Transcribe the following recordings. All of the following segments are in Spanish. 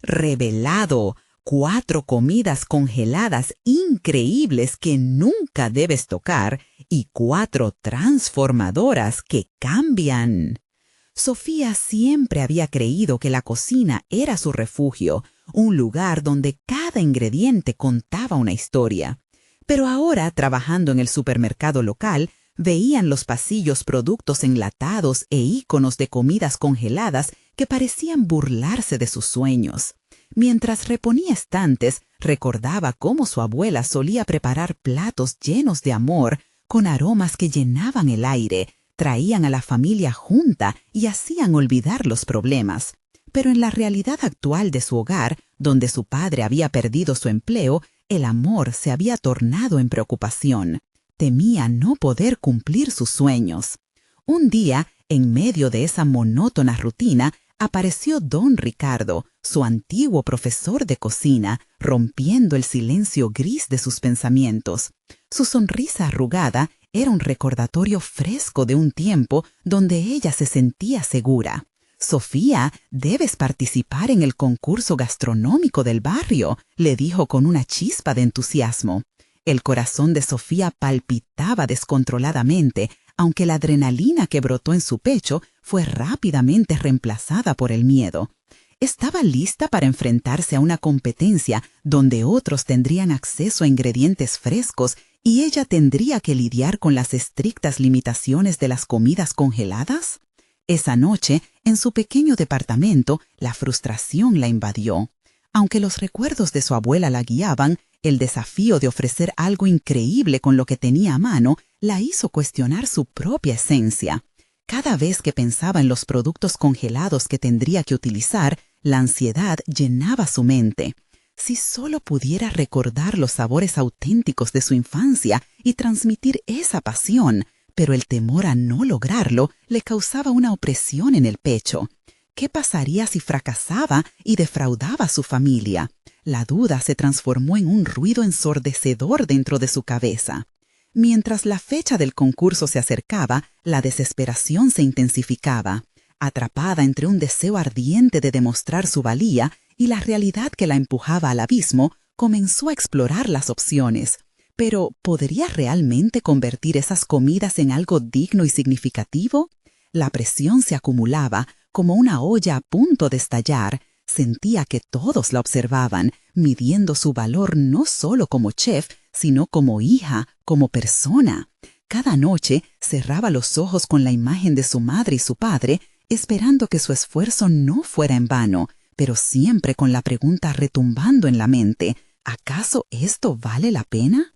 revelado, 4 comidas congeladas increíbles que nunca debes tocar y 4 transformadoras que cambian. Sofía siempre había creído que la cocina era su refugio, un lugar donde cada ingrediente contaba una historia. Pero ahora, trabajando en el supermercado local, veía en los pasillos productos enlatados e íconos de comidas congeladas que parecían burlarse de sus sueños. Mientras reponía estantes, recordaba cómo su abuela solía preparar platos llenos de amor, con aromas que llenaban el aire, traían a la familia junta y hacían olvidar los problemas. Pero en la realidad actual de su hogar, donde su padre había perdido su empleo, el amor se había tornado en preocupación. Temía no poder cumplir sus sueños. Un día, en medio de esa monótona rutina, apareció don Ricardo, su antiguo profesor de cocina, rompiendo el silencio gris de sus pensamientos. Su sonrisa arrugada era un recordatorio fresco de un tiempo donde ella se sentía segura. «Sofía, debes participar en el concurso gastronómico del barrio», le dijo con una chispa de entusiasmo. El corazón de Sofía palpitaba descontroladamente, aunque la adrenalina que brotó en su pecho fue rápidamente reemplazada por el miedo. Estaba lista para enfrentarse a una competencia donde otros tendrían acceso a ingredientes frescos y ella tendría que lidiar con las estrictas limitaciones de las comidas congeladas. Esa noche, en su pequeño departamento, la frustración la invadió. Aunque los recuerdos de su abuela la guiaban, el desafío de ofrecer algo increíble con lo que tenía a mano la hizo cuestionar su propia esencia. Cada vez que pensaba en los productos congelados que tendría que utilizar, la ansiedad llenaba su mente. Si solo pudiera recordar los sabores auténticos de su infancia y transmitir esa pasión, pero el temor a no lograrlo le causaba una opresión en el pecho. ¿Qué pasaría si fracasaba y defraudaba a su familia? La duda se transformó en un ruido ensordecedor dentro de su cabeza. Mientras la fecha del concurso se acercaba, la desesperación se intensificaba. Atrapada entre un deseo ardiente de demostrar su valía y la realidad que la empujaba al abismo, comenzó a explorar las opciones. Pero, ¿podría realmente convertir esas comidas en algo digno y significativo? La presión se acumulaba, como una olla a punto de estallar. Sentía que todos la observaban, midiendo su valor no solo como chef, sino como hija, como persona. Cada noche cerraba los ojos con la imagen de su madre y su padre, esperando que su esfuerzo no fuera en vano, pero siempre con la pregunta retumbando en la mente: ¿acaso esto vale la pena?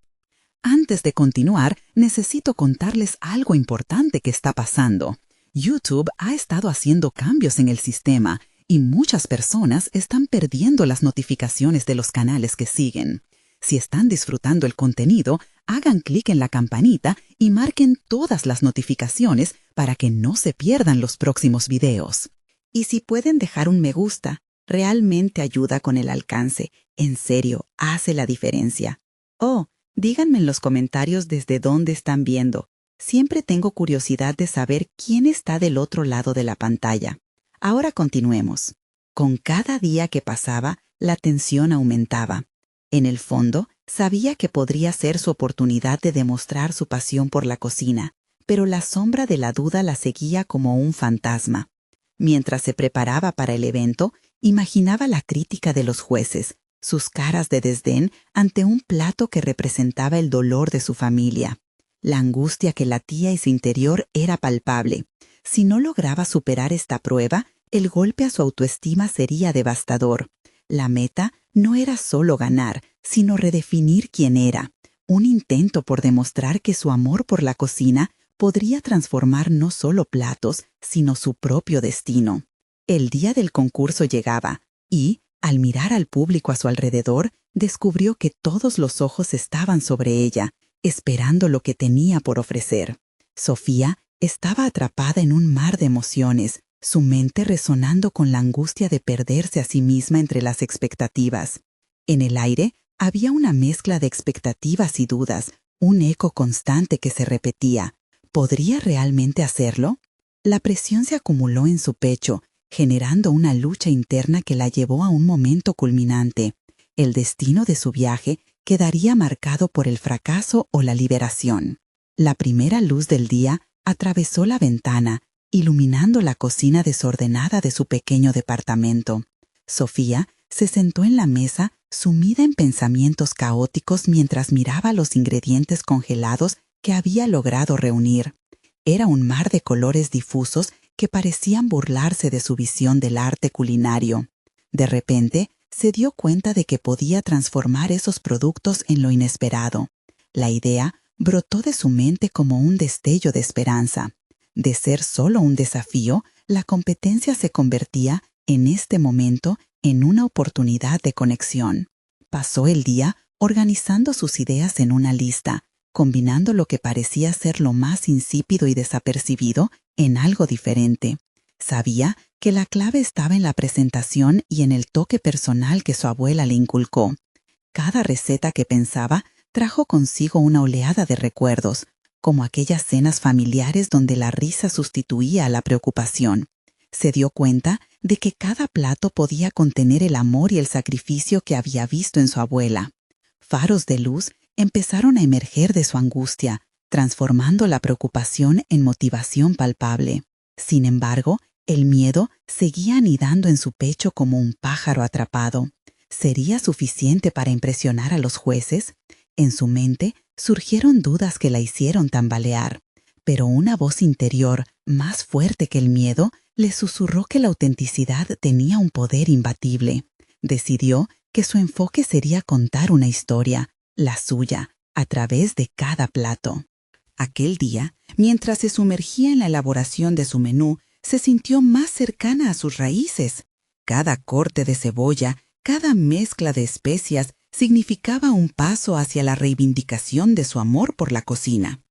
Antes de continuar, necesito contarles algo importante que está pasando. YouTube ha estado haciendo cambios en el sistema y muchas personas están perdiendo las notificaciones de los canales que siguen. Si están disfrutando el contenido, hagan clic en la campanita y marquen todas las notificaciones para que no se pierdan los próximos videos. Y si pueden dejar un me gusta, realmente ayuda con el alcance. En serio, hace la diferencia. Oh, díganme en los comentarios desde dónde están viendo. Siempre tengo curiosidad de saber quién está del otro lado de la pantalla. Ahora continuemos. Con cada día que pasaba, la tensión aumentaba. En el fondo, sabía que podría ser su oportunidad de demostrar su pasión por la cocina, pero la sombra de la duda la seguía como un fantasma. Mientras se preparaba para el evento, imaginaba la crítica de los jueces, sus caras de desdén ante un plato que representaba el dolor de su familia. La angustia que latía en su interior era palpable. Si no lograba superar esta prueba, el golpe a su autoestima sería devastador. La meta no era solo ganar, sino redefinir quién era. Un intento por demostrar que su amor por la cocina podría transformar no solo platos, sino su propio destino. El día del concurso llegaba y, al mirar al público a su alrededor, descubrió que todos los ojos estaban sobre ella, esperando lo que tenía por ofrecer. Sofía estaba atrapada en un mar de emociones, su mente resonando con la angustia de perderse a sí misma entre las expectativas. En el aire había una mezcla de expectativas y dudas, un eco constante que se repetía. ¿Podría realmente hacerlo? La presión se acumuló en su pecho generando una lucha interna que la llevó a un momento culminante. El destino de su viaje quedaría marcado por el fracaso o la liberación. La primera luz del día atravesó la ventana, iluminando la cocina desordenada de su pequeño departamento. Sofía se sentó en la mesa, sumida en pensamientos caóticos mientras miraba los ingredientes congelados que había logrado reunir. Era un mar de colores difusos que parecían burlarse de su visión del arte culinario. De repente, se dio cuenta de que podía transformar esos productos en lo inesperado. La idea brotó de su mente como un destello de esperanza. De ser solo un desafío, la competencia se convertía, en este momento, en una oportunidad de conexión. Pasó el día organizando sus ideas en una lista, combinando lo que parecía ser lo más insípido y desapercibido en algo diferente. Sabía que la clave estaba en la presentación y en el toque personal que su abuela le inculcó. Cada receta que pensaba trajo consigo una oleada de recuerdos, como aquellas cenas familiares donde la risa sustituía a la preocupación. Se dio cuenta de que cada plato podía contener el amor y el sacrificio que había visto en su abuela. Faros de luz empezaron a emerger de su angustia, transformando la preocupación en motivación palpable. Sin embargo, el miedo seguía anidando en su pecho como un pájaro atrapado. ¿Sería suficiente para impresionar a los jueces? En su mente surgieron dudas que la hicieron tambalear, pero una voz interior, más fuerte que el miedo, le susurró que la autenticidad tenía un poder imbatible. Decidió que su enfoque sería contar una historia, la suya, a través de cada plato. Aquel día, mientras se sumergía en la elaboración de su menú, se sintió más cercana a sus raíces. Cada corte de cebolla, cada mezcla de especias significaba un paso hacia la reivindicación de su amor por la cocina.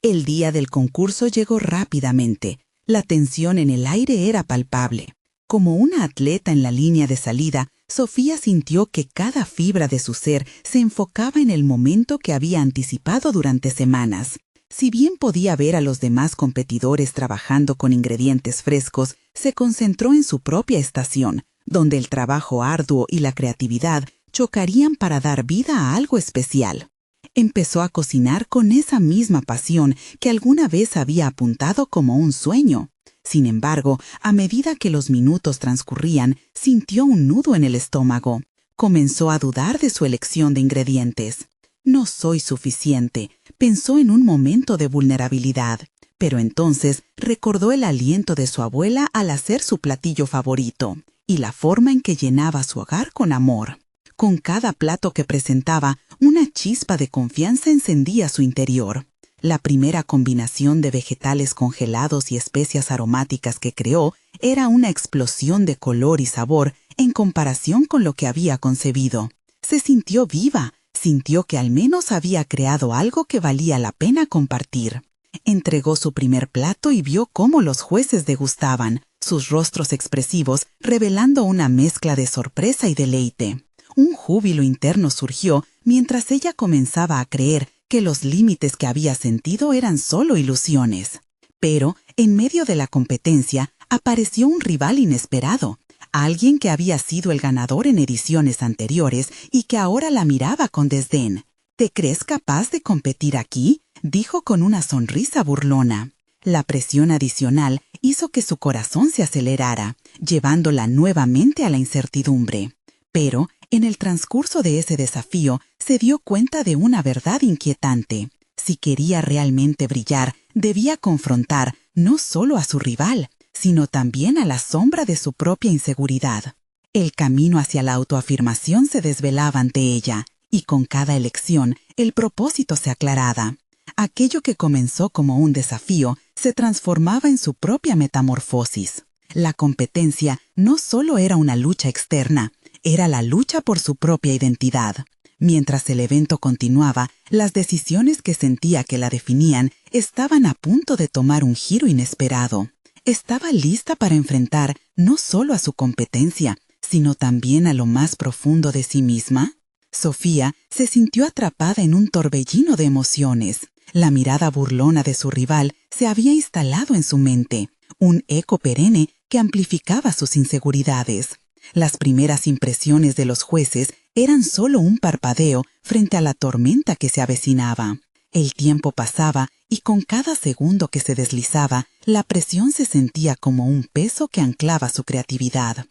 El día del concurso llegó rápidamente. La tensión en el aire era palpable. Como una atleta en la línea de salida, Sofía sintió que cada fibra de su ser se enfocaba en el momento que había anticipado durante semanas. Si bien podía ver a los demás competidores trabajando con ingredientes frescos, se concentró en su propia estación, donde el trabajo arduo y la creatividad chocarían para dar vida a algo especial. Empezó a cocinar con esa misma pasión que alguna vez había apuntado como un sueño. Sin embargo, a medida que los minutos transcurrían, sintió un nudo en el estómago. Comenzó a dudar de su elección de ingredientes. No soy suficiente, pensó en un momento de vulnerabilidad, pero entonces recordó el aliento de su abuela al hacer su platillo favorito y la forma en que llenaba su hogar con amor. Con cada plato que presentaba, una chispa de confianza encendía su interior. La primera combinación de vegetales congelados y especias aromáticas que creó era una explosión de color y sabor en comparación con lo que había concebido. Se sintió viva, sintió que al menos había creado algo que valía la pena compartir. Entregó su primer plato y vio cómo los jueces degustaban, sus rostros expresivos revelando una mezcla de sorpresa y deleite. Un júbilo interno surgió mientras ella comenzaba a creer que los límites que había sentido eran solo ilusiones. Pero, en medio de la competencia, apareció un rival inesperado, alguien que había sido el ganador en ediciones anteriores y que ahora la miraba con desdén. ¿Te crees capaz de competir aquí?, dijo con una sonrisa burlona. La presión adicional hizo que su corazón se acelerara, llevándola nuevamente a la incertidumbre. Pero, en el transcurso de ese desafío, se dio cuenta de una verdad inquietante. Si quería realmente brillar, debía confrontar no solo a su rival, sino también a la sombra de su propia inseguridad. El camino hacia la autoafirmación se desvelaba ante ella, y con cada elección, el propósito se aclaraba. Aquello que comenzó como un desafío se transformaba en su propia metamorfosis. La competencia no solo era una lucha externa, era la lucha por su propia identidad. Mientras el evento continuaba, las decisiones que sentía que la definían estaban a punto de tomar un giro inesperado. Estaba lista para enfrentar no solo a su competencia, sino también a lo más profundo de sí misma. Sofía se sintió atrapada en un torbellino de emociones. La mirada burlona de su rival se había instalado en su mente, un eco perenne que amplificaba sus inseguridades. Las primeras impresiones de los jueces eran solo un parpadeo frente a la tormenta que se avecinaba. El tiempo pasaba y con cada segundo que se deslizaba, la presión se sentía como un peso que anclaba su creatividad.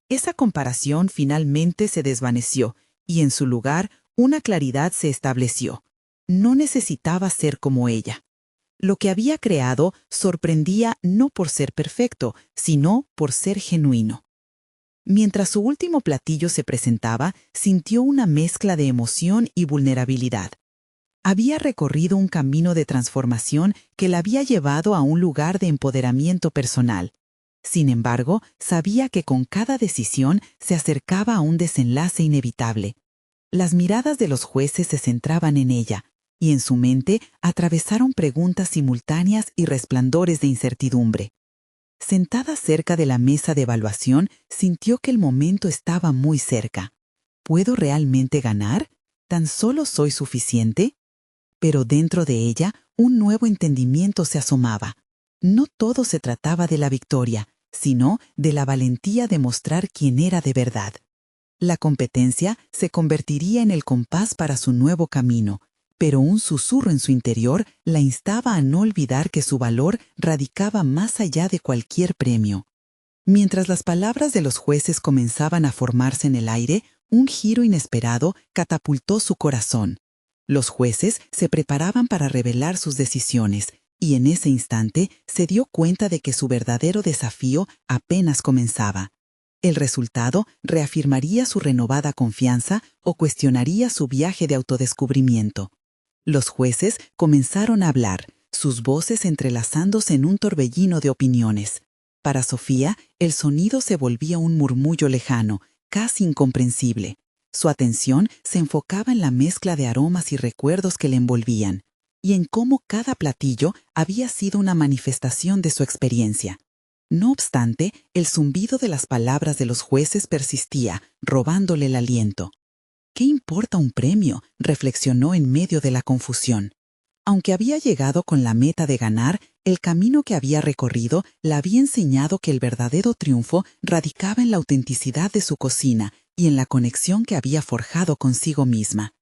Esa comparación finalmente se desvaneció y en su lugar una claridad se estableció. No necesitaba ser como ella. Lo que había creado sorprendía no por ser perfecto, sino por ser genuino. Mientras su último platillo se presentaba, sintió una mezcla de emoción y vulnerabilidad. Había recorrido un camino de transformación que la había llevado a un lugar de empoderamiento personal. Sin embargo, sabía que con cada decisión se acercaba a un desenlace inevitable. Las miradas de los jueces se centraban en ella, y en su mente atravesaron preguntas simultáneas y resplandores de incertidumbre. Sentada cerca de la mesa de evaluación, sintió que el momento estaba muy cerca. ¿Puedo realmente ganar? ¿Tan solo soy suficiente? Pero dentro de ella, un nuevo entendimiento se asomaba. No todo se trataba de la victoria, sino de la valentía de mostrar quién era de verdad. La competencia se convertiría en el compás para su nuevo camino, pero un susurro en su interior la instaba a no olvidar que su valor radicaba más allá de cualquier premio. Mientras las palabras de los jueces comenzaban a formarse en el aire, un giro inesperado catapultó su corazón. Los jueces se preparaban para revelar sus decisiones, y en ese instante se dio cuenta de que su verdadero desafío apenas comenzaba. El resultado reafirmaría su renovada confianza o cuestionaría su viaje de autodescubrimiento. Los jueces comenzaron a hablar, sus voces entrelazándose en un torbellino de opiniones. Para Sofía, el sonido se volvía un murmullo lejano, casi incomprensible. Su atención se enfocaba en la mezcla de aromas y recuerdos que le envolvían, y en cómo cada platillo había sido una manifestación de su experiencia. No obstante, el zumbido de las palabras de los jueces persistía, robándole el aliento. ¿Qué importa un premio?, reflexionó en medio de la confusión. Aunque había llegado con la meta de ganar, el camino que había recorrido le había enseñado que el verdadero triunfo radicaba en la autenticidad de su cocina y en la conexión que había forjado consigo misma.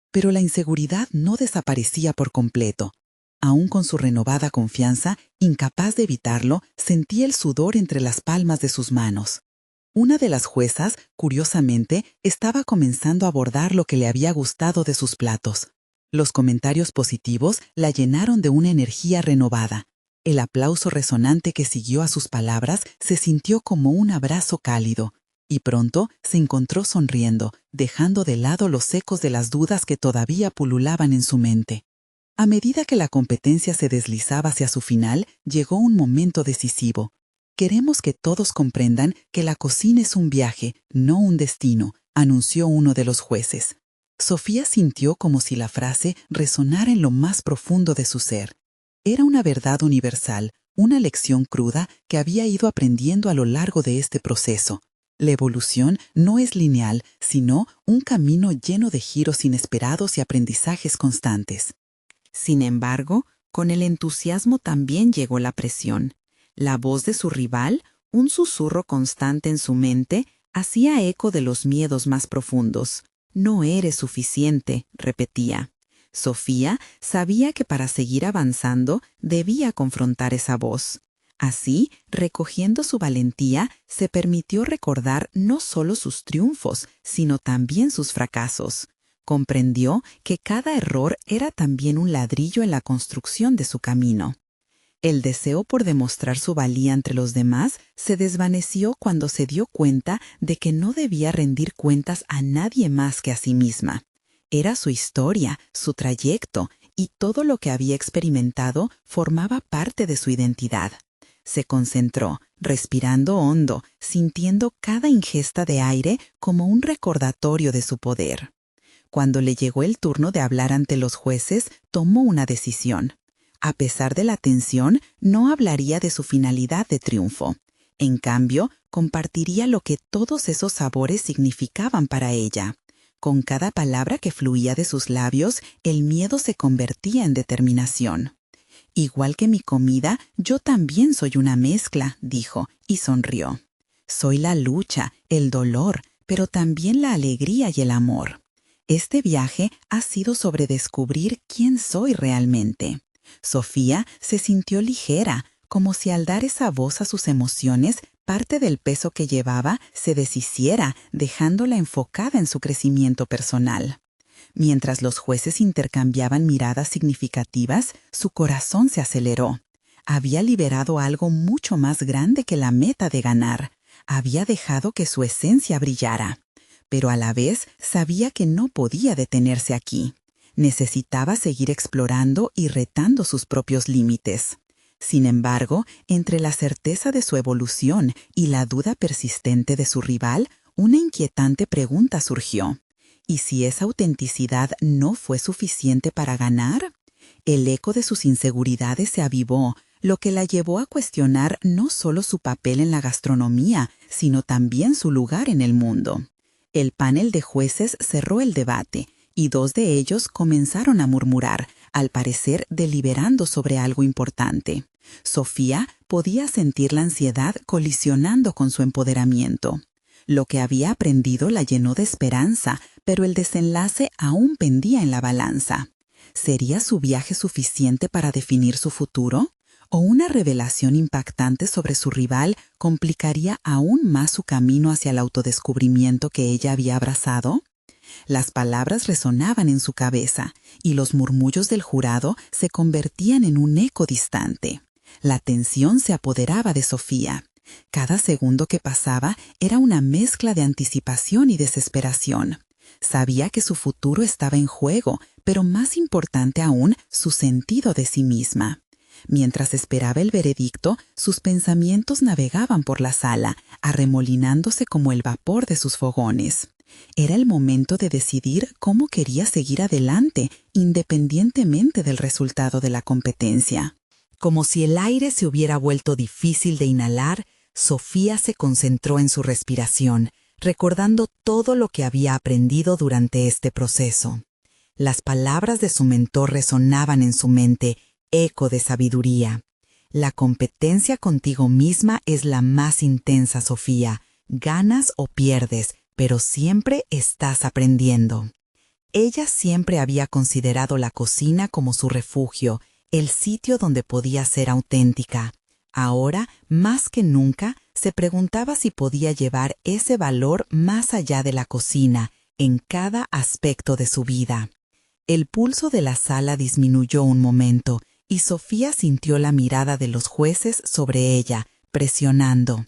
Pero la inseguridad no desaparecía por completo. Aún con su renovada confianza, incapaz de evitarlo, sentía el sudor entre las palmas de sus manos. Una de las juezas, curiosamente, estaba comenzando a abordar lo que le había gustado de sus platos. Los comentarios positivos la llenaron de una energía renovada. El aplauso resonante que siguió a sus palabras se sintió como un abrazo cálido, y pronto se encontró sonriendo, dejando de lado los ecos de las dudas que todavía pululaban en su mente. A medida que la competencia se deslizaba hacia su final, llegó un momento decisivo. Queremos que todos comprendan que la cocina es un viaje, no un destino, anunció uno de los jueces. Sofía sintió como si la frase resonara en lo más profundo de su ser. Era una verdad universal, una lección cruda que había ido aprendiendo a lo largo de este proceso. La evolución no es lineal, sino un camino lleno de giros inesperados y aprendizajes constantes. Sin embargo, con el entusiasmo también llegó la presión. La voz de su rival, un susurro constante en su mente, hacía eco de los miedos más profundos. «No eres suficiente», repetía. Sofía sabía que para seguir avanzando debía confrontar esa voz. Así, recogiendo su valentía, se permitió recordar no solo sus triunfos, sino también sus fracasos. Comprendió que cada error era también un ladrillo en la construcción de su camino. El deseo por demostrar su valía entre los demás se desvaneció cuando se dio cuenta de que no debía rendir cuentas a nadie más que a sí misma. Era su historia, su trayecto, y todo lo que había experimentado formaba parte de su identidad. Se concentró, respirando hondo, sintiendo cada ingesta de aire como un recordatorio de su poder. Cuando le llegó el turno de hablar ante los jueces, tomó una decisión. A pesar de la tensión, no hablaría de su finalidad de triunfo. En cambio, compartiría lo que todos esos sabores significaban para ella. Con cada palabra que fluía de sus labios, el miedo se convertía en determinación. «Igual que mi comida, yo también soy una mezcla», dijo, y sonrió. Soy la lucha, el dolor, pero también la alegría y el amor. Este viaje ha sido sobre descubrir quién soy realmente. Sofía se sintió ligera, como si al dar esa voz a sus emociones, parte del peso que llevaba se deshiciera, dejándola enfocada en su crecimiento personal. Mientras los jueces intercambiaban miradas significativas, su corazón se aceleró. Había liberado algo mucho más grande que la meta de ganar. Había dejado que su esencia brillara. Pero a la vez sabía que no podía detenerse aquí. Necesitaba seguir explorando y retando sus propios límites. Sin embargo, entre la certeza de su evolución y la duda persistente de su rival, una inquietante pregunta surgió. ¿Y si esa autenticidad no fue suficiente para ganar? El eco de sus inseguridades se avivó, lo que la llevó a cuestionar no solo su papel en la gastronomía, sino también su lugar en el mundo. El panel de jueces cerró el debate, y dos de ellos comenzaron a murmurar, al parecer deliberando sobre algo importante. Sofía podía sentir la ansiedad colisionando con su empoderamiento. Lo que había aprendido la llenó de esperanza, pero el desenlace aún pendía en la balanza. ¿Sería su viaje suficiente para definir su futuro? ¿O una revelación impactante sobre su rival complicaría aún más su camino hacia el autodescubrimiento que ella había abrazado? Las palabras resonaban en su cabeza, y los murmullos del jurado se convertían en un eco distante. La tensión se apoderaba de Sofía. Cada segundo que pasaba era una mezcla de anticipación y desesperación. Sabía que su futuro estaba en juego, pero más importante aún, su sentido de sí misma. Mientras esperaba el veredicto, sus pensamientos navegaban por la sala, arremolinándose como el vapor de sus fogones. Era el momento de decidir cómo quería seguir adelante, independientemente del resultado de la competencia. Como si el aire se hubiera vuelto difícil de inhalar, Sofía se concentró en su respiración, recordando todo lo que había aprendido durante este proceso. Las palabras de su mentor resonaban en su mente, eco de sabiduría. La competencia contigo misma es la más intensa, Sofía. Ganas o pierdes, pero siempre estás aprendiendo. Ella siempre había considerado la cocina como su refugio, el sitio donde podía ser auténtica. Ahora, más que nunca, se preguntaba si podía llevar ese valor más allá de la cocina, en cada aspecto de su vida. El pulso de la sala disminuyó un momento, y Sofía sintió la mirada de los jueces sobre ella, presionando.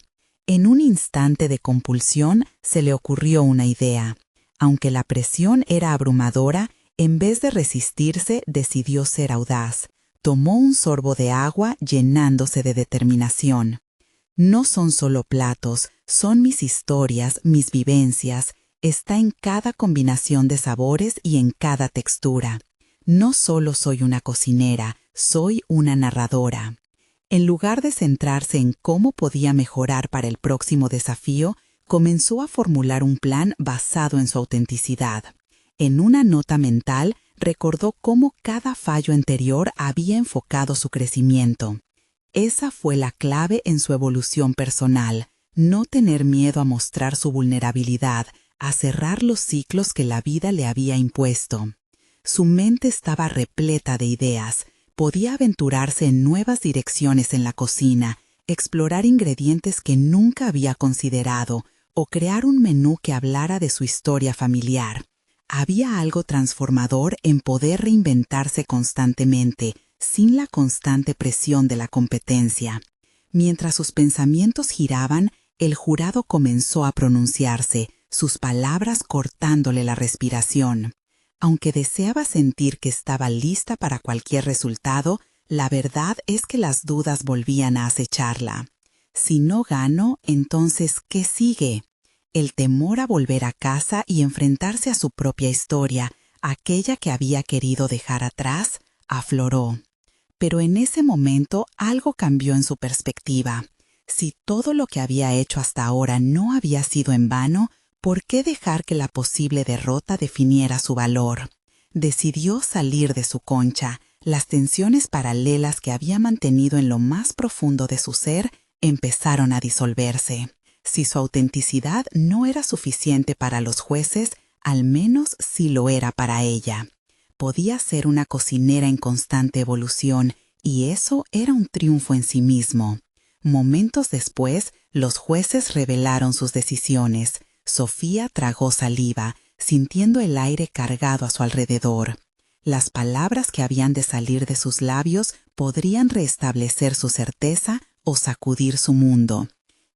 En un instante de compulsión se le ocurrió una idea. Aunque la presión era abrumadora, en vez de resistirse, decidió ser audaz. Tomó un sorbo de agua llenándose de determinación. No son solo platos, son mis historias, mis vivencias. Está en cada combinación de sabores y en cada textura. No solo soy una cocinera, soy una narradora. En lugar de centrarse en cómo podía mejorar para el próximo desafío, comenzó a formular un plan basado en su autenticidad. En una nota mental, recordó cómo cada fallo anterior había enfocado su crecimiento. Esa fue la clave en su evolución personal, no tener miedo a mostrar su vulnerabilidad, a cerrar los ciclos que la vida le había impuesto. Su mente estaba repleta de ideas, podía aventurarse en nuevas direcciones en la cocina, explorar ingredientes que nunca había considerado o crear un menú que hablara de su historia familiar. Había algo transformador en poder reinventarse constantemente, sin la constante presión de la competencia. Mientras sus pensamientos giraban, el jurado comenzó a pronunciarse, sus palabras cortándole la respiración. Aunque deseaba sentir que estaba lista para cualquier resultado, la verdad es que las dudas volvían a acecharla. Si no gano, entonces, ¿qué sigue? El temor a volver a casa y enfrentarse a su propia historia, aquella que había querido dejar atrás, afloró. Pero en ese momento algo cambió en su perspectiva. Si todo lo que había hecho hasta ahora no había sido en vano, ¿por qué dejar que la posible derrota definiera su valor? Decidió salir de su concha. Las tensiones paralelas que había mantenido en lo más profundo de su ser empezaron a disolverse. Si su autenticidad no era suficiente para los jueces, al menos sí lo era para ella. Podía ser una cocinera en constante evolución, y eso era un triunfo en sí mismo. Momentos después, los jueces revelaron sus decisiones. Sofía tragó saliva, sintiendo el aire cargado a su alrededor. Las palabras que habían de salir de sus labios podrían restablecer su certeza o sacudir su mundo.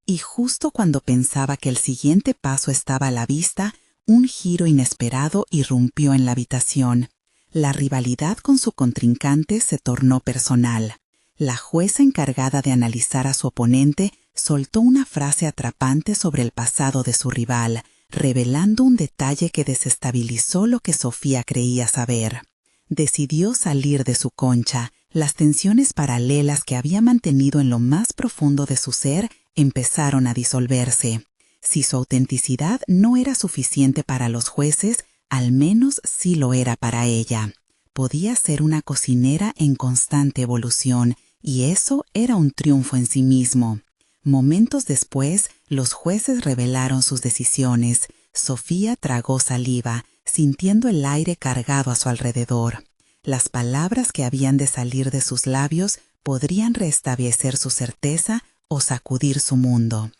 Y justo cuando pensaba que el siguiente paso estaba a la vista, un giro inesperado irrumpió en la habitación. La rivalidad con su contrincante se tornó personal. La jueza encargada de analizar a su oponente soltó una frase atrapante sobre el pasado de su rival, revelando un detalle que desestabilizó lo que Sofía creía saber. Decidió salir de su concha. Las tensiones paralelas que había mantenido en lo más profundo de su ser empezaron a disolverse. Si su autenticidad no era suficiente para los jueces, al menos sí lo era para ella. Podía ser una cocinera en constante evolución, y eso era un triunfo en sí mismo. Momentos después, los jueces revelaron sus decisiones. Sofía tragó saliva, sintiendo el aire cargado a su alrededor. Las palabras que habían de salir de sus labios podrían restablecer su certeza o sacudir su mundo.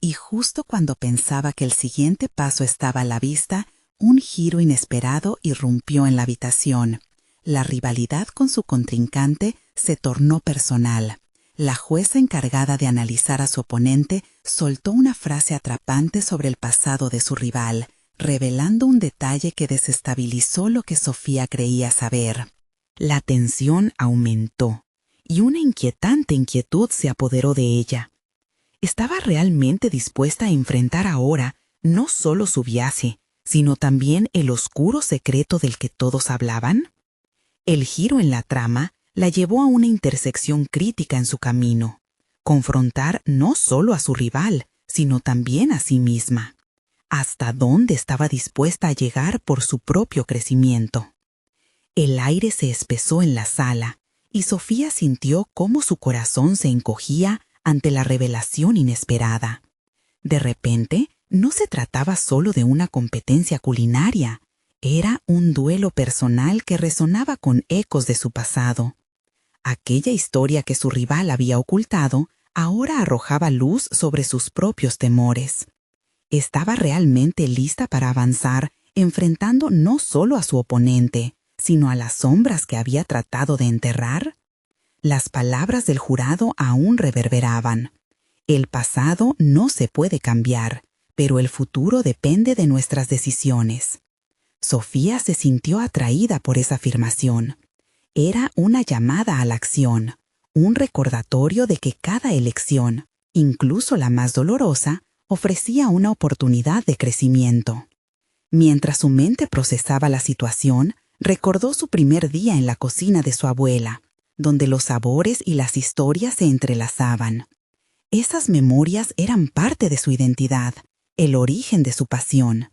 Y justo cuando pensaba que el siguiente paso estaba a la vista, un giro inesperado irrumpió en la habitación. La rivalidad con su contrincante se tornó personal. La jueza encargada de analizar a su oponente soltó una frase atrapante sobre el pasado de su rival, revelando un detalle que desestabilizó lo que Sofía creía saber. La tensión aumentó, y una inquietante inquietud se apoderó de ella. ¿Estaba realmente dispuesta a enfrentar ahora no solo su viaje, sino también el oscuro secreto del que todos hablaban? El giro en la trama la llevó a una intersección crítica en su camino: confrontar no solo a su rival, sino también a sí misma. ¿Hasta dónde estaba dispuesta a llegar por su propio crecimiento? El aire se espesó en la sala, y Sofía sintió cómo su corazón se encogía ante la revelación inesperada. De repente, no se trataba solo de una competencia culinaria, era un duelo personal que resonaba con ecos de su pasado. Aquella historia que su rival había ocultado ahora arrojaba luz sobre sus propios temores. ¿Estaba realmente lista para avanzar, enfrentando no solo a su oponente, sino a las sombras que había tratado de enterrar? Las palabras del jurado aún reverberaban. El pasado no se puede cambiar, pero el futuro depende de nuestras decisiones. Sofía se sintió atraída por esa afirmación. Era una llamada a la acción, un recordatorio de que cada elección, incluso la más dolorosa, ofrecía una oportunidad de crecimiento. Mientras su mente procesaba la situación, recordó su primer día en la cocina de su abuela, donde los sabores y las historias se entrelazaban. Esas memorias eran parte de su identidad, el origen de su pasión.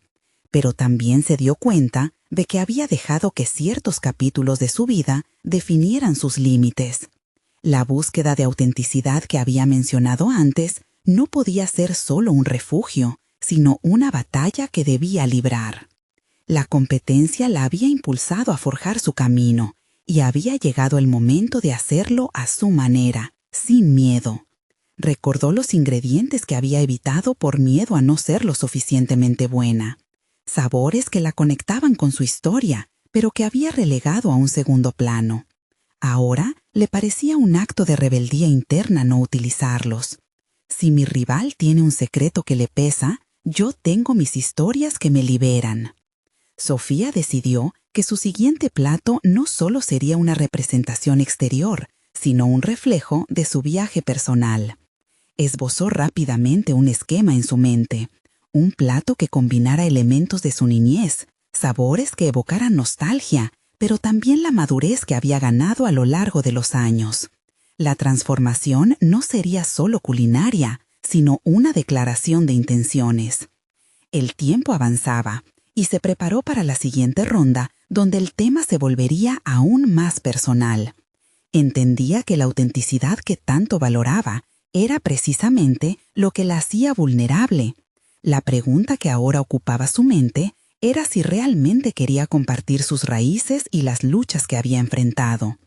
Pero también se dio cuenta de que había dejado que ciertos capítulos de su vida definieran sus límites. La búsqueda de autenticidad que había mencionado antes no podía ser solo un refugio, sino una batalla que debía librar. La competencia la había impulsado a forjar su camino, y había llegado el momento de hacerlo a su manera, sin miedo. Recordó los ingredientes que había evitado por miedo a no ser lo suficientemente buena. Sabores que la conectaban con su historia, pero que había relegado a un segundo plano. Ahora le parecía un acto de rebeldía interna no utilizarlos. Si mi rival tiene un secreto que le pesa, yo tengo mis historias que me liberan. Sofía decidió que su siguiente plato no solo sería una representación exterior, sino un reflejo de su viaje personal. Esbozó rápidamente un esquema en su mente, un plato que combinara elementos de su niñez, sabores que evocaran nostalgia, pero también la madurez que había ganado a lo largo de los años. La transformación no sería solo culinaria, sino una declaración de intenciones. El tiempo avanzaba, y se preparó para la siguiente ronda, donde el tema se volvería aún más personal. Entendía que la autenticidad que tanto valoraba era precisamente lo que la hacía vulnerable. La pregunta que ahora ocupaba su mente era si realmente quería compartir sus raíces y las luchas que había enfrentado.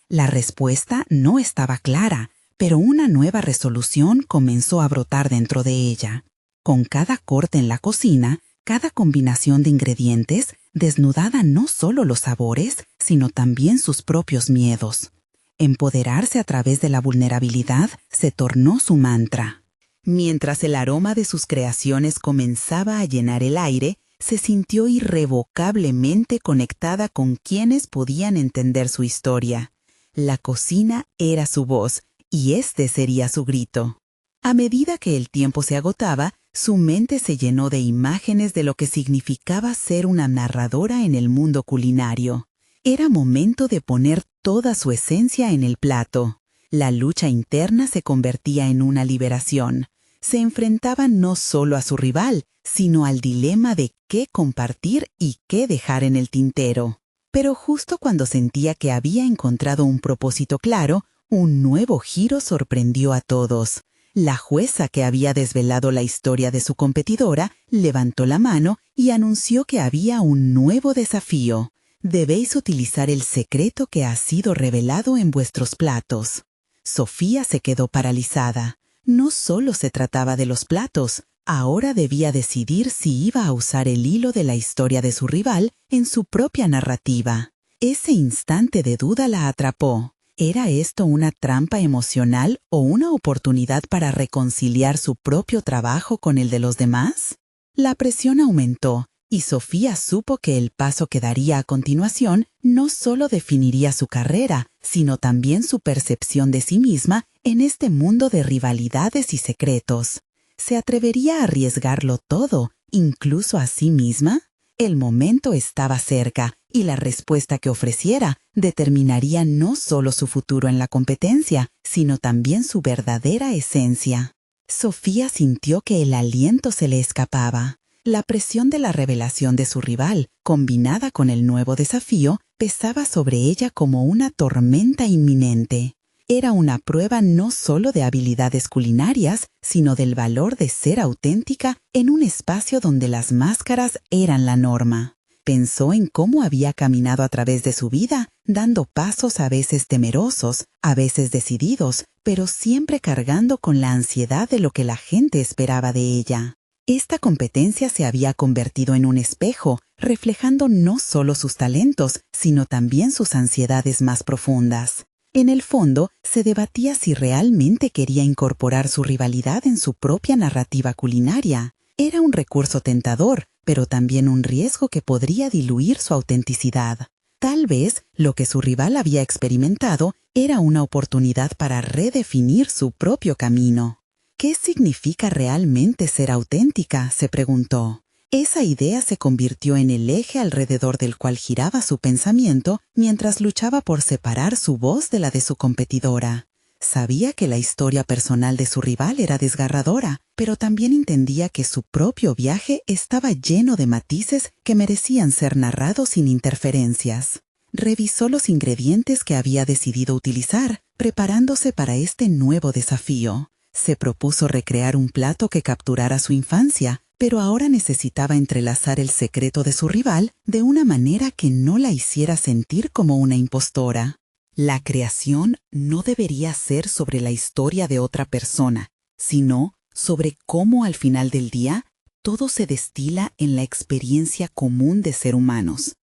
La respuesta no estaba clara, pero una nueva resolución comenzó a brotar dentro de ella. Con cada corte en la cocina, cada combinación de ingredientes desnudaba no solo los sabores, sino también sus propios miedos. Empoderarse a través de la vulnerabilidad se tornó su mantra. Mientras el aroma de sus creaciones comenzaba a llenar el aire, se sintió irrevocablemente conectada con quienes podían entender su historia. La cocina era su voz, y este sería su grito. A medida que el tiempo se agotaba, su mente se llenó de imágenes de lo que significaba ser una narradora en el mundo culinario. Era momento de poner toda su esencia en el plato. La lucha interna se convertía en una liberación. Se enfrentaba no solo a su rival, sino al dilema de qué compartir y qué dejar en el tintero. Pero justo cuando sentía que había encontrado un propósito claro, un nuevo giro sorprendió a todos. La jueza que había desvelado la historia de su competidora levantó la mano y anunció que había un nuevo desafío. Debéis utilizar el secreto que ha sido revelado en vuestros platos. Sofía se quedó paralizada. No solo se trataba de los platos, ahora debía decidir si iba a usar el hilo de la historia de su rival en su propia narrativa. Ese instante de duda la atrapó. ¿Era esto una trampa emocional o una oportunidad para reconciliar su propio trabajo con el de los demás? La presión aumentó, y Sofía supo que el paso que daría a continuación no solo definiría su carrera, sino también su percepción de sí misma en este mundo de rivalidades y secretos. ¿Se atrevería a arriesgarlo todo, incluso a sí misma? El momento estaba cerca, y la respuesta que ofreciera determinaría no solo su futuro en la competencia, sino también su verdadera esencia. Sofía sintió que el aliento se le escapaba. La presión de la revelación de su rival, combinada con el nuevo desafío, pesaba sobre ella como una tormenta inminente. Era una prueba no solo de habilidades culinarias, sino del valor de ser auténtica en un espacio donde las máscaras eran la norma. Pensó en cómo había caminado a través de su vida, dando pasos a veces temerosos, a veces decididos, pero siempre cargando con la ansiedad de lo que la gente esperaba de ella. Esta competencia se había convertido en un espejo, reflejando no solo sus talentos, sino también sus ansiedades más profundas. En el fondo, se debatía si realmente quería incorporar su rivalidad en su propia narrativa culinaria. Era un recurso tentador, pero también un riesgo que podría diluir su autenticidad. Tal vez lo que su rival había experimentado era una oportunidad para redefinir su propio camino. ¿Qué significa realmente ser auténtica?, se preguntó. Esa idea se convirtió en el eje alrededor del cual giraba su pensamiento mientras luchaba por separar su voz de la de su competidora. Sabía que la historia personal de su rival era desgarradora, pero también entendía que su propio viaje estaba lleno de matices que merecían ser narrados sin interferencias. Revisó los ingredientes que había decidido utilizar, preparándose para este nuevo desafío. Se propuso recrear un plato que capturara su infancia, pero ahora necesitaba entrelazar el secreto de su rival de una manera que no la hiciera sentir como una impostora. La creación no debería ser sobre la historia de otra persona, sino sobre cómo al final del día todo se destila en la experiencia común de ser humanos.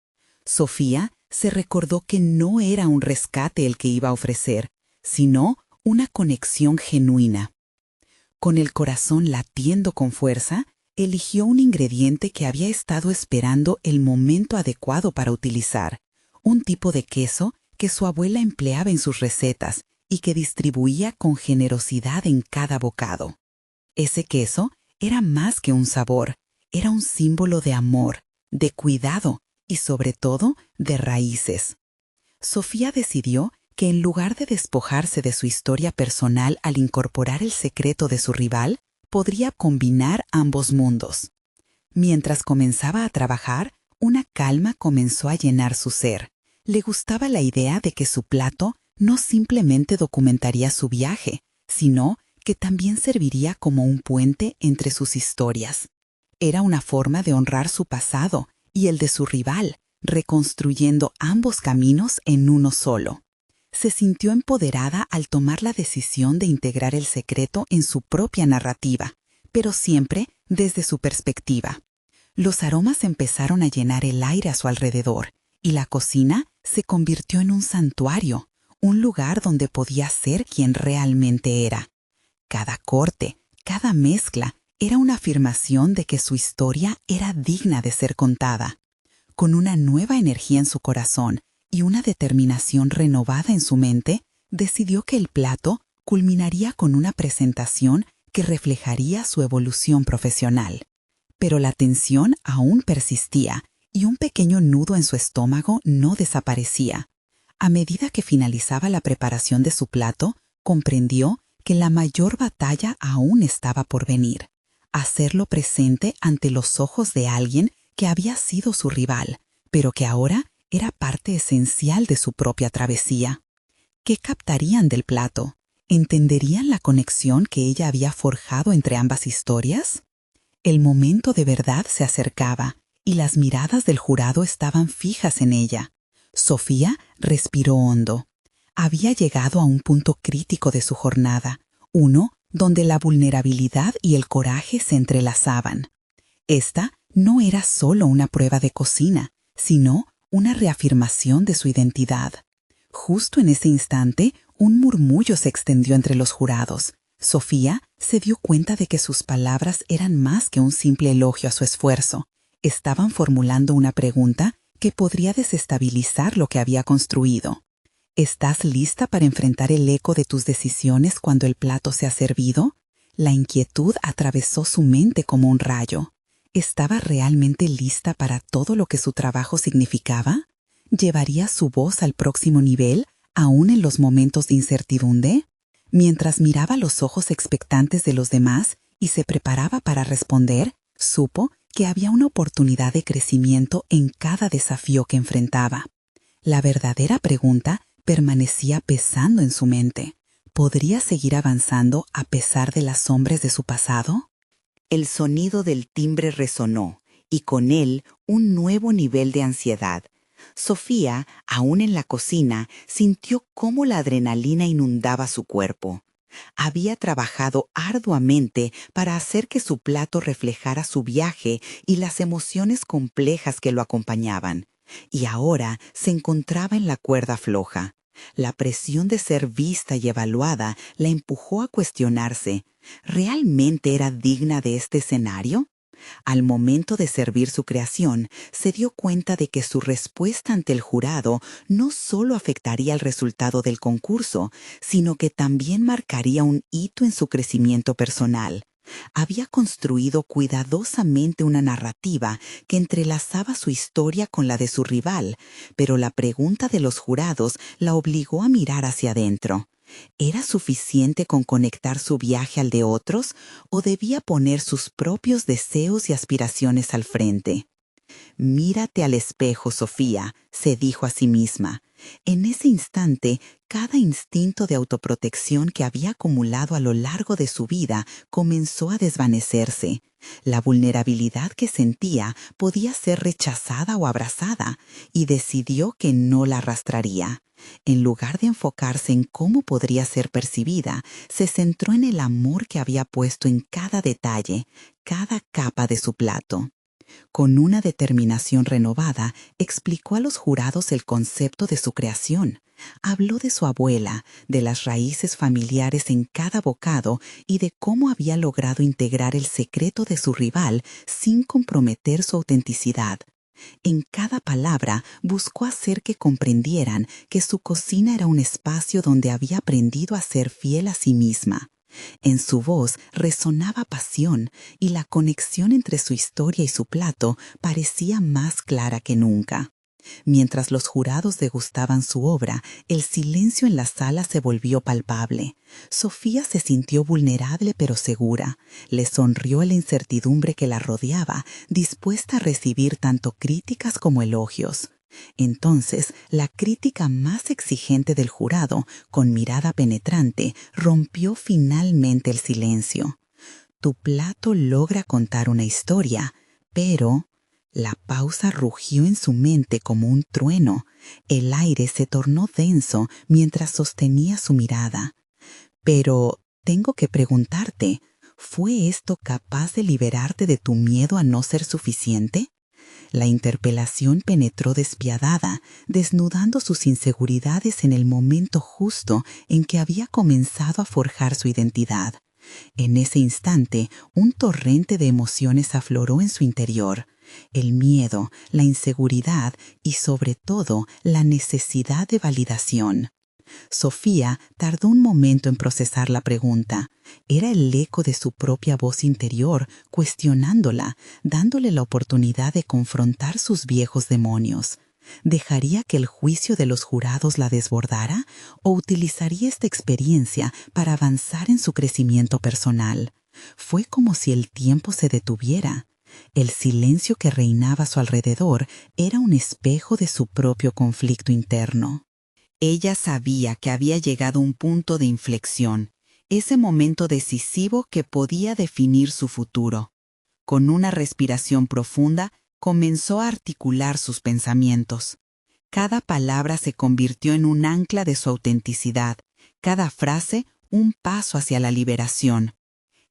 Sofía se recordó que no era un rescate el que iba a ofrecer, sino una conexión genuina. Con el corazón latiendo con fuerza, eligió un ingrediente que había estado esperando el momento adecuado para utilizar, un tipo de queso que su abuela empleaba en sus recetas y que distribuía con generosidad en cada bocado. Ese queso era más que un sabor, era un símbolo de amor, de cuidado y sobre todo de raíces. Sofía decidió que en lugar de despojarse de su historia personal al incorporar el secreto de su rival, podría combinar ambos mundos. Mientras comenzaba a trabajar, una calma comenzó a llenar su ser. Le gustaba la idea de que su plato no simplemente documentaría su viaje, sino que también serviría como un puente entre sus historias. Era una forma de honrar su pasado y el de su rival, reconstruyendo ambos caminos en uno solo. Se sintió empoderada al tomar la decisión de integrar el secreto en su propia narrativa, pero siempre desde su perspectiva. Los aromas empezaron a llenar el aire a su alrededor, y la cocina se convirtió en un santuario, un lugar donde podía ser quien realmente era. Cada corte, cada mezcla, era una afirmación de que su historia era digna de ser contada. Con una nueva energía en su corazón y una determinación renovada en su mente, decidió que el plato culminaría con una presentación que reflejaría su evolución profesional. Pero la tensión aún persistía y un pequeño nudo en su estómago no desaparecía. A medida que finalizaba la preparación de su plato, comprendió que la mayor batalla aún estaba por venir: hacerlo presente ante los ojos de alguien que había sido su rival, pero que ahora era parte esencial de su propia travesía. ¿Qué captarían del plato? ¿Entenderían la conexión que ella había forjado entre ambas historias? El momento de verdad se acercaba, y las miradas del jurado estaban fijas en ella. Sofía respiró hondo. Había llegado a un punto crítico de su jornada, uno donde la vulnerabilidad y el coraje se entrelazaban. Esta no era solo una prueba de cocina, sino una reafirmación de su identidad. Justo en ese instante, un murmullo se extendió entre los jurados. Sofía se dio cuenta de que sus palabras eran más que un simple elogio a su esfuerzo. Estaban formulando una pregunta que podría desestabilizar lo que había construido. ¿Estás lista para enfrentar el eco de tus decisiones cuando el plato sea servido? La inquietud atravesó su mente como un rayo. ¿Estaba realmente lista para todo lo que su trabajo significaba? ¿Llevaría su voz al próximo nivel, aún en los momentos de incertidumbre? Mientras miraba los ojos expectantes de los demás y se preparaba para responder, supo que había una oportunidad de crecimiento en cada desafío que enfrentaba. La verdadera pregunta permanecía pesando en su mente. ¿Podría seguir avanzando a pesar de las sombras de su pasado? El sonido del timbre resonó, y con él un nuevo nivel de ansiedad. Sofía, aún en la cocina, sintió cómo la adrenalina inundaba su cuerpo. Había trabajado arduamente para hacer que su plato reflejara su viaje y las emociones complejas que lo acompañaban, y ahora se encontraba en la cuerda floja. La presión de ser vista y evaluada la empujó a cuestionarse: ¿realmente era digna de este escenario? Al momento de servir su creación, se dio cuenta de que su respuesta ante el jurado no solo afectaría el resultado del concurso, sino que también marcaría un hito en su crecimiento personal. Había construido cuidadosamente una narrativa que entrelazaba su historia con la de su rival, pero la pregunta de los jurados la obligó a mirar hacia adentro. ¿Era suficiente con conectar su viaje al de otros o debía poner sus propios deseos y aspiraciones al frente? «Mírate al espejo, Sofía», se dijo a sí misma. En ese instante, cada instinto de autoprotección que había acumulado a lo largo de su vida comenzó a desvanecerse. La vulnerabilidad que sentía podía ser rechazada o abrazada, y decidió que no la arrastraría. En lugar de enfocarse en cómo podría ser percibida, se centró en el amor que había puesto en cada detalle, cada capa de su plato. Con una determinación renovada, explicó a los jurados el concepto de su creación. Habló de su abuela, de las raíces familiares en cada bocado y de cómo había logrado integrar el secreto de su rival sin comprometer su autenticidad. En cada palabra buscó hacer que comprendieran que su cocina era un espacio donde había aprendido a ser fiel a sí misma. En su voz resonaba pasión, y la conexión entre su historia y su plato parecía más clara que nunca. Mientras los jurados degustaban su obra, el silencio en la sala se volvió palpable. Sofía se sintió vulnerable pero segura. Le sonrió la incertidumbre que la rodeaba, dispuesta a recibir tanto críticas como elogios. Entonces, la crítica más exigente del jurado, con mirada penetrante, rompió finalmente el silencio. Tu plato logra contar una historia, pero... La pausa rugió en su mente como un trueno. El aire se tornó denso mientras sostenía su mirada. Pero tengo que preguntarte, ¿fue esto capaz de liberarte de tu miedo a no ser suficiente? La interpelación penetró despiadada, desnudando sus inseguridades en el momento justo en que había comenzado a forjar su identidad. En ese instante, un torrente de emociones afloró en su interior. El miedo, la inseguridad y, sobre todo, la necesidad de validación. Sofía tardó un momento en procesar la pregunta. Era el eco de su propia voz interior, cuestionándola, dándole la oportunidad de confrontar sus viejos demonios. ¿Dejaría que el juicio de los jurados la desbordara o utilizaría esta experiencia para avanzar en su crecimiento personal? Fue como si el tiempo se detuviera. El silencio que reinaba a su alrededor era un espejo de su propio conflicto interno. Ella sabía que había llegado a un punto de inflexión, ese momento decisivo que podía definir su futuro. Con una respiración profunda, comenzó a articular sus pensamientos. Cada palabra se convirtió en un ancla de su autenticidad, cada frase un paso hacia la liberación.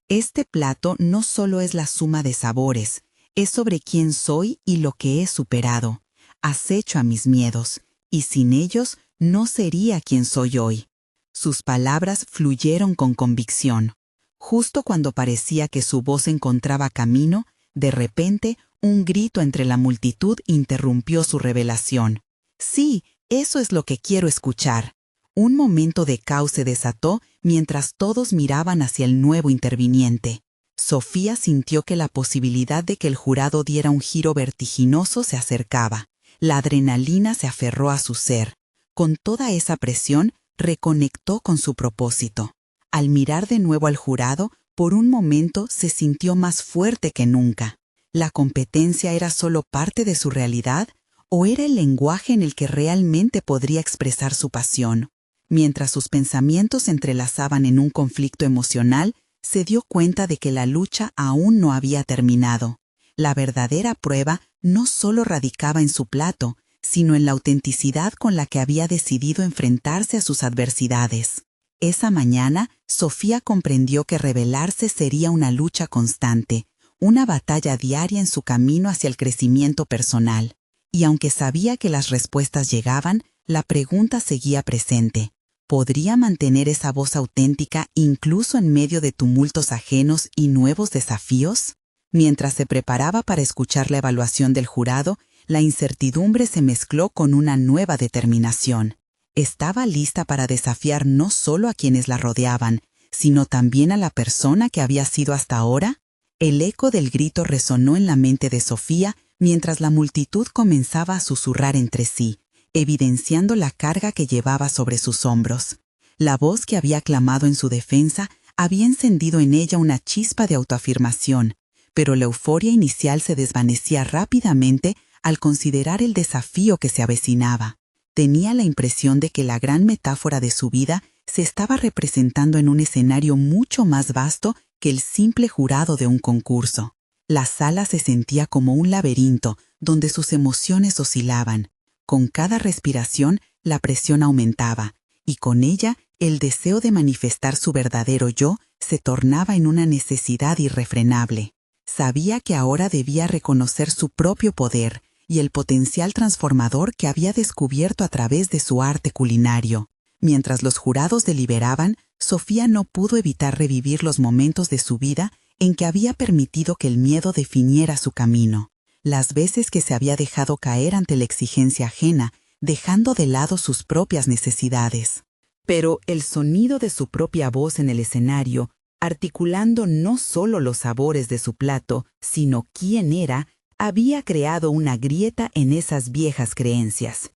Este plato no solo es la suma de sabores, es sobre quién soy y lo que he superado. Acecho a mis miedos, y sin ellos no sería quien soy hoy. Sus palabras fluyeron con convicción. Justo cuando parecía que su voz encontraba camino, de repente, un grito entre la multitud interrumpió su revelación. Sí, eso es lo que quiero escuchar. Un momento de caos se desató mientras todos miraban hacia el nuevo interviniente. Sofía sintió que la posibilidad de que el jurado diera un giro vertiginoso se acercaba. La adrenalina se aferró a su ser. Con toda esa presión, reconectó con su propósito. Al mirar de nuevo al jurado, por un momento se sintió más fuerte que nunca. ¿La competencia era solo parte de su realidad o era el lenguaje en el que realmente podría expresar su pasión? Mientras sus pensamientos se entrelazaban en un conflicto emocional, se dio cuenta de que la lucha aún no había terminado. La verdadera prueba no solo radicaba en su plato, sino en la autenticidad con la que había decidido enfrentarse a sus adversidades. Esa mañana, Sofía comprendió que rebelarse sería una lucha constante, una batalla diaria en su camino hacia el crecimiento personal. Y aunque sabía que las respuestas llegaban, la pregunta seguía presente. ¿Podría mantener esa voz auténtica incluso en medio de tumultos ajenos y nuevos desafíos? Mientras se preparaba para escuchar la evaluación del jurado, la incertidumbre se mezcló con una nueva determinación. Estaba lista para desafiar no solo a quienes la rodeaban, sino también a la persona que había sido hasta ahora. El eco del grito resonó en la mente de Sofía mientras la multitud comenzaba a susurrar entre sí, evidenciando la carga que llevaba sobre sus hombros. La voz que había clamado en su defensa había encendido en ella una chispa de autoafirmación, pero la euforia inicial se desvanecía rápidamente al considerar el desafío que se avecinaba. Tenía la impresión de que la gran metáfora de su vida se estaba representando en un escenario mucho más vasto que el simple jurado de un concurso. La sala se sentía como un laberinto donde sus emociones oscilaban. Con cada respiración, la presión aumentaba, y con ella, el deseo de manifestar su verdadero yo se tornaba en una necesidad irrefrenable. Sabía que ahora debía reconocer su propio poder y el potencial transformador que había descubierto a través de su arte culinario. Mientras los jurados deliberaban, Sofía no pudo evitar revivir los momentos de su vida en que había permitido que el miedo definiera su camino. Las veces que se había dejado caer ante la exigencia ajena, dejando de lado sus propias necesidades. Pero el sonido de su propia voz en el escenario, articulando no solo los sabores de su plato, sino quién era, había creado una grieta en esas viejas creencias.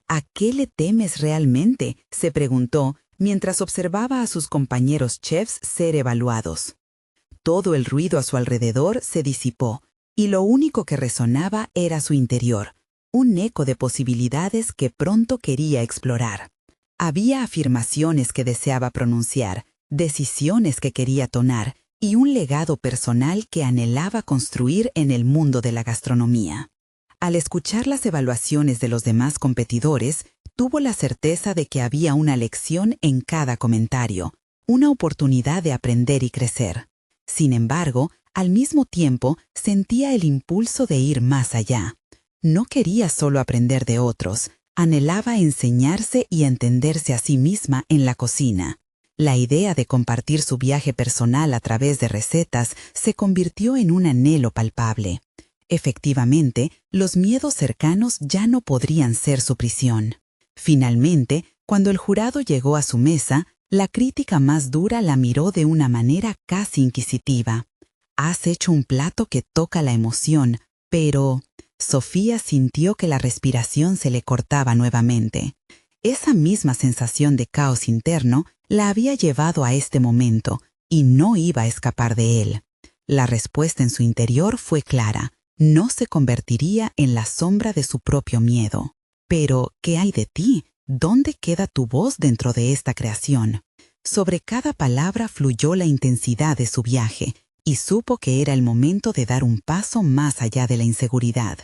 ¿A qué le temes realmente?, se preguntó mientras observaba a sus compañeros chefs ser evaluados. Todo el ruido a su alrededor se disipó, y lo único que resonaba era su interior. un eco de posibilidades que pronto quería explorar. Había afirmaciones que deseaba pronunciar, decisiones que quería tonar y un legado personal que anhelaba construir en el mundo de la gastronomía. Al escuchar las evaluaciones de los demás competidores, tuvo la certeza de que había una lección en cada comentario, una oportunidad de aprender y crecer. Sin embargo, al mismo tiempo, sentía el impulso de ir más allá. No quería solo aprender de otros, anhelaba enseñarse y entenderse a sí misma en la cocina. La idea de compartir su viaje personal a través de recetas se convirtió en un anhelo palpable. Efectivamente, los miedos cercanos ya no podrían ser su prisión. Finalmente, cuando el jurado llegó a su mesa, la crítica más dura la miró de una manera casi inquisitiva. «Has hecho un plato que toca la emoción, pero...» Sofía sintió que la respiración se le cortaba nuevamente. Esa misma sensación de caos interno la había llevado a este momento y no iba a escapar de él. La respuesta en su interior fue clara. No se convertiría en la sombra de su propio miedo. Pero, ¿qué hay de ti? ¿Dónde queda tu voz dentro de esta creación? Sobre cada palabra fluyó la intensidad de su viaje y supo que era el momento de dar un paso más allá de la inseguridad.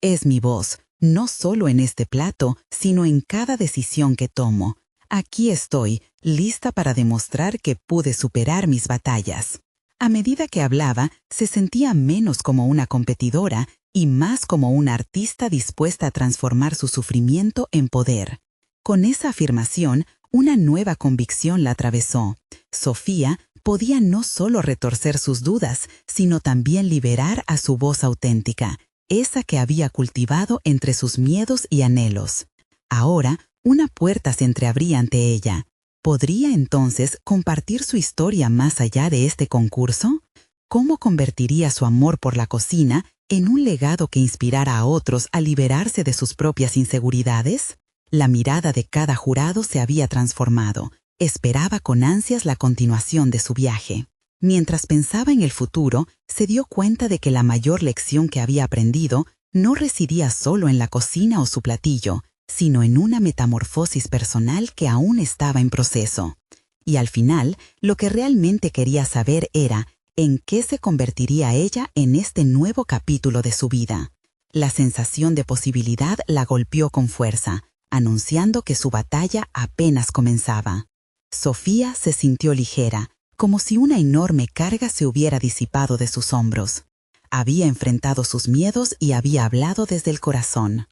Es mi voz, no solo en este plato, sino en cada decisión que tomo. Aquí estoy, lista para demostrar que pude superar mis batallas. A medida que hablaba, se sentía menos como una competidora y más como una artista dispuesta a transformar su sufrimiento en poder. Con esa afirmación, una nueva convicción la atravesó. Sofía podía no solo retorcer sus dudas, sino también liberar a su voz auténtica, esa que había cultivado entre sus miedos y anhelos. Ahora, una puerta se entreabría ante ella. ¿Podría entonces compartir su historia más allá de este concurso? ¿Cómo convertiría su amor por la cocina en un legado que inspirara a otros a liberarse de sus propias inseguridades? La mirada de cada jurado se había transformado. Esperaba con ansias la continuación de su viaje. Mientras pensaba en el futuro, se dio cuenta de que la mayor lección que había aprendido no residía solo en la cocina o su platillo, sino en una metamorfosis personal que aún estaba en proceso. Y al final, lo que realmente quería saber era en qué se convertiría ella en este nuevo capítulo de su vida. La sensación de posibilidad la golpeó con fuerza, anunciando que su batalla apenas comenzaba. Sofía se sintió ligera, como si una enorme carga se hubiera disipado de sus hombros. Había enfrentado sus miedos y había hablado desde el corazón.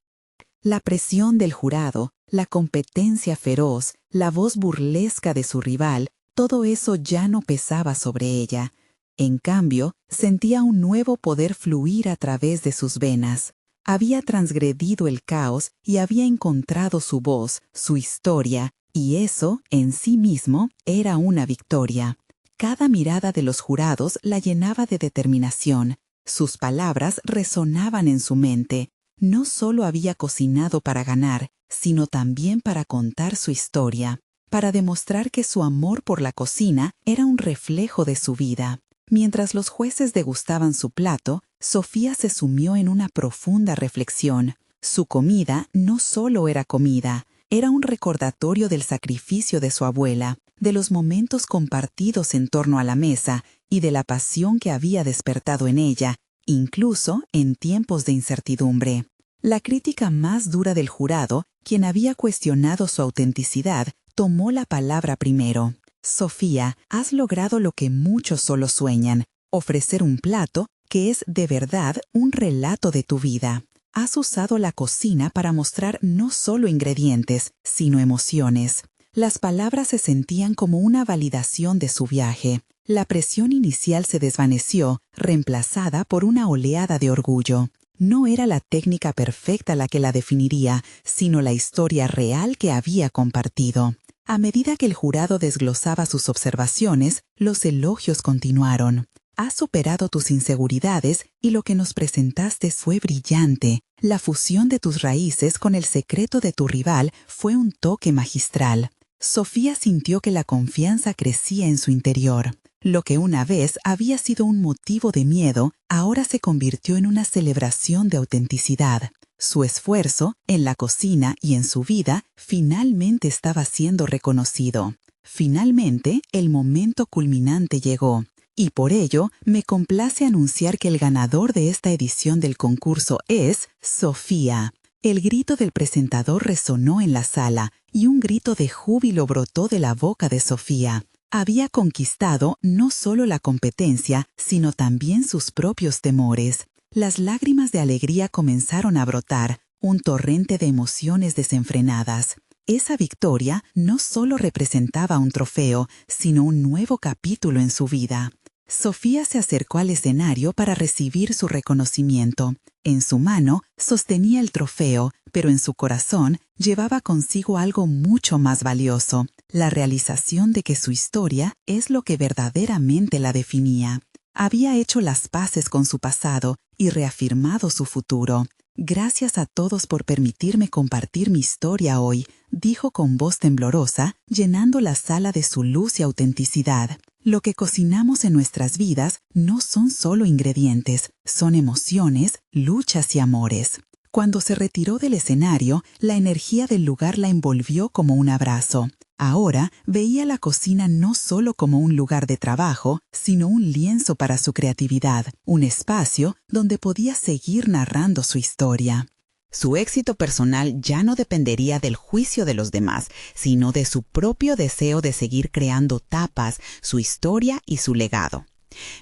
La presión del jurado, la competencia feroz, la voz burlesca de su rival, todo eso ya no pesaba sobre ella. En cambio, sentía un nuevo poder fluir a través de sus venas. Había transgredido el caos y había encontrado su voz, su historia, y eso, en sí mismo, era una victoria. Cada mirada de los jurados la llenaba de determinación. Sus palabras resonaban en su mente. No solo había cocinado para ganar, sino también para contar su historia, para demostrar que su amor por la cocina era un reflejo de su vida. Mientras los jueces degustaban su plato, Sofía se sumió en una profunda reflexión. Su comida no solo era comida, era un recordatorio del sacrificio de su abuela, de los momentos compartidos en torno a la mesa y de la pasión que había despertado en ella, incluso en tiempos de incertidumbre. La crítica más dura del jurado, quien había cuestionado su autenticidad, tomó la palabra primero. «Sofía, has logrado lo que muchos solo sueñan, ofrecer un plato que es de verdad un relato de tu vida. Has usado la cocina para mostrar no solo ingredientes, sino emociones». Las palabras se sentían como una validación de su viaje. La presión inicial se desvaneció, reemplazada por una oleada de orgullo. No era la técnica perfecta la que la definiría, sino la historia real que había compartido. A medida que el jurado desglosaba sus observaciones, los elogios continuaron. «Has superado tus inseguridades y lo que nos presentaste fue brillante. La fusión de tus raíces con el secreto de tu rival fue un toque magistral». Sofía sintió que la confianza crecía en su interior. Lo que una vez había sido un motivo de miedo, ahora se convirtió en una celebración de autenticidad. Su esfuerzo, en la cocina y en su vida, finalmente estaba siendo reconocido. Finalmente, el momento culminante llegó. Y por ello, me complace anunciar que el ganador de esta edición del concurso es Sofía. El grito del presentador resonó en la sala y un grito de júbilo brotó de la boca de Sofía. Había conquistado no solo la competencia, sino también sus propios temores. Las lágrimas de alegría comenzaron a brotar, un torrente de emociones desenfrenadas. Esa victoria no solo representaba un trofeo, sino un nuevo capítulo en su vida. Sofía se acercó al escenario para recibir su reconocimiento. En su mano sostenía el trofeo, pero en su corazón llevaba consigo algo mucho más valioso, la realización de que su historia es lo que verdaderamente la definía. Había hecho las paces con su pasado y reafirmado su futuro. Gracias a todos por permitirme compartir mi historia hoy, dijo con voz temblorosa, llenando la sala de su luz y autenticidad. Lo que cocinamos en nuestras vidas no son solo ingredientes, son emociones, luchas y amores. Cuando se retiró del escenario, la energía del lugar la envolvió como un abrazo. Ahora veía la cocina no solo como un lugar de trabajo, sino un lienzo para su creatividad, un espacio donde podía seguir narrando su historia. Su éxito personal ya no dependería del juicio de los demás, sino de su propio deseo de seguir creando tapas, su historia y su legado.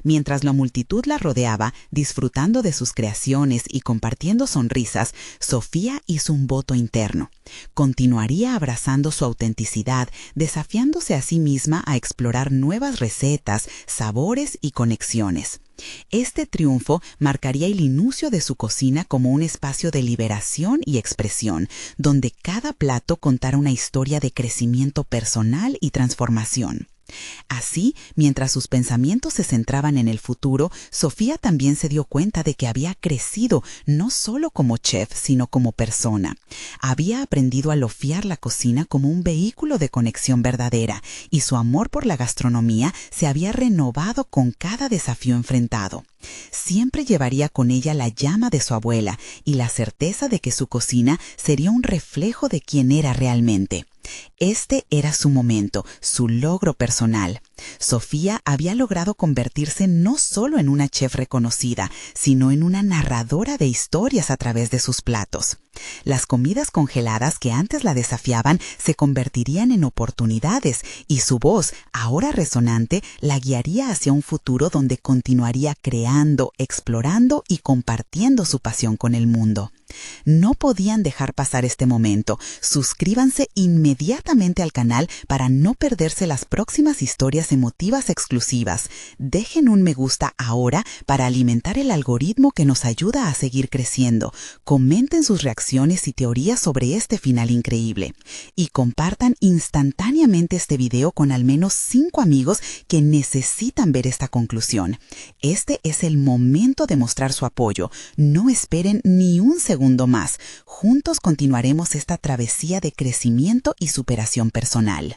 Mientras la multitud la rodeaba, disfrutando de sus creaciones y compartiendo sonrisas, Sofía hizo un voto interno. Continuaría abrazando su autenticidad, desafiándose a sí misma a explorar nuevas recetas, sabores y conexiones. Este triunfo marcaría el inicio de su cocina como un espacio de liberación y expresión, donde cada plato contara una historia de crecimiento personal y transformación. Así, mientras sus pensamientos se centraban en el futuro, Sofía también se dio cuenta de que había crecido no solo como chef, sino como persona. Había aprendido a lofiar la cocina como un vehículo de conexión verdadera, y su amor por la gastronomía se había renovado con cada desafío enfrentado. Siempre llevaría con ella la llama de su abuela y la certeza de que su cocina sería un reflejo de quién era realmente. Este era su momento, su logro personal. Sofía había logrado convertirse no solo en una chef reconocida, sino en una narradora de historias a través de sus platos. Las comidas congeladas que antes la desafiaban se convertirían en oportunidades y su voz, ahora resonante, la guiaría hacia un futuro donde continuaría creando, explorando y compartiendo su pasión con el mundo. No podían dejar pasar este momento. Suscríbanse inmediatamente al canal para no perderse las próximas historias emotivas exclusivas. Dejen un me gusta ahora para alimentar el algoritmo que nos ayuda a seguir creciendo. Comenten sus reacciones y teorías sobre este final increíble. Y compartan instantáneamente este video con al menos 5 amigos que necesitan ver esta conclusión. Este es el momento de mostrar su apoyo. No esperen ni un segundo más. Juntos continuaremos esta travesía de crecimiento y superación personal.